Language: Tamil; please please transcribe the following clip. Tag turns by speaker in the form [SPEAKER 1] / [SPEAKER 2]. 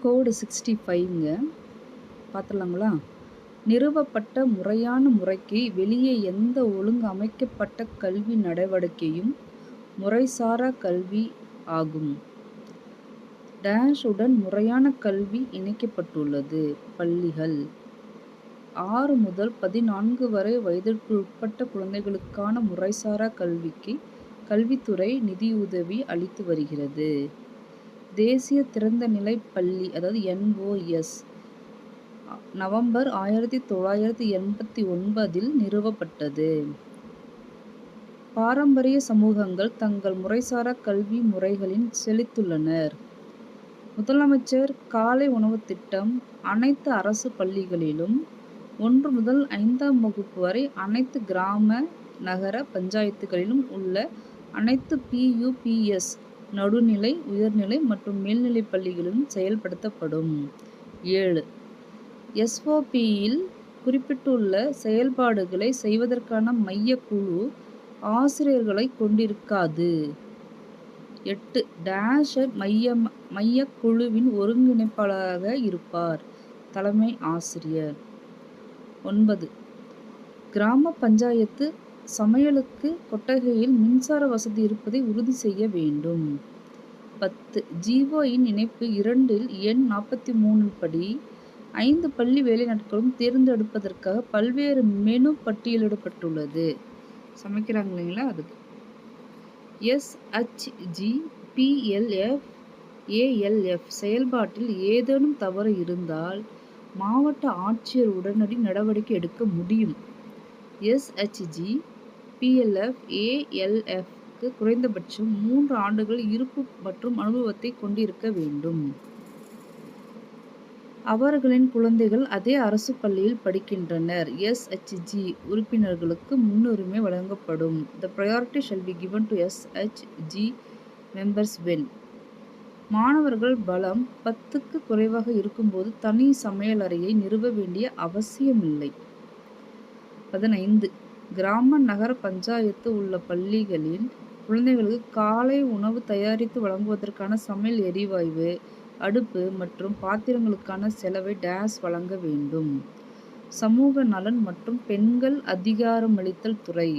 [SPEAKER 1] கோடு 65ங்க. பார்த்துடலாங்களா? நிறுவப்பட்ட முறையான முறைக்கு வெளியே எந்த ஒழுங்கமைக்கப்பட்ட கல்வி நடவடிக்கையும் முறைசாரா கல்வி ஆகும். உடன் முறையான கல்வி இணைக்கப்பட்டுள்ளது. பள்ளிகள் 6 முதல் 14 வரை வயதிற்குட்பட்ட குழந்தைகளுக்கான முறைசாரா கல்விக்கு கல்வித்துறை நிதியுதவி அளித்து வருகிறது. தேசிய திறந்தநிலை பள்ளி NOS நவம்பர் 1989 நிறுவப்பட்டது. பாரம்பரிய சமூகங்கள் தங்கள் முறைசாரா கல்வி முறைகளில் செழித்துள்ளனர். முதலமைச்சர் காலை உணவுத் திட்டம் அனைத்து அரசு பள்ளிகளிலும் 1 முதல் 5ஆம் வகுப்பு வரை அனைத்து கிராம, நகர பஞ்சாயத்துகளிலும் உள்ள அனைத்து PUPS நடுநிலை, உயர்நிலை மற்றும் மேல்நிலைப் பள்ளிகளிலும் செயல்படுத்தப்படும். 7. SOP-யில் குறிப்பிட்டுள்ள செயல்பாடுகளை செய்வதற்கான மையக் குழு ஆசிரியர்களைக் கொண்டிருக்காது. 8. மையக் குழுவின் ஒருங்கிணைப்பாளராக இருப்பார் தலைமை ஆசிரியர். 9. கிராம பஞ்சாயத்து சமையலுக்கு கொட்டகையில் மின்சார வசதி இருப்பதை உறுதி செய்ய வேண்டும். 10. GO-யின் இணைப்பு 2-ல் எண் 43 படி 5 பள்ளி வேலை நாட்களும் தேர்ந்தெடுப்பதற்காக பல்வேறு மெனு பட்டியலிடப்பட்டுள்ளது. சமைக்கிறாங்க இல்லைங்களா? அதுக்கு SHG, PLF, ALF செயல்பாட்டில் ஏதேனும் தவறு இருந்தால் மாவட்ட ஆட்சியர் உடனடி நடவடிக்கை எடுக்க முடியும். SHG, PLF, ALF-க்கு குறைந்தபட்சம் 3 ஆண்டுகள் இருப்பு மற்றும் அனுபவத்தை கொண்டிருக்க வேண்டும். அவர்களின் குழந்தைகள் அதே அரசு பள்ளியில் படிக்கின்றனர். SHG உறுப்பினர்களுக்கு முன்னுரிமை வழங்கப்படும். The priority shall be given to SHG members when மாணவர்கள் பலம் 10க்கு குறைவாக இருக்கும்போது தனி சமையலறையை நிறுவ வேண்டிய அவசியமில்லை. 15. கிராம, நகர பஞ்சாயத்து உள்ள பள்ளிகளில் குழந்தைகளுக்கு காலை உணவு தயாரித்து வழங்குவதற்கான சமையல் எரிவாயு, அடுப்பு மற்றும் பாத்திரங்களுக்கான செலவை வழங்க வேண்டும். சமூக நலன் மற்றும் பெண்கள் அதிகாரமளித்தல் துறை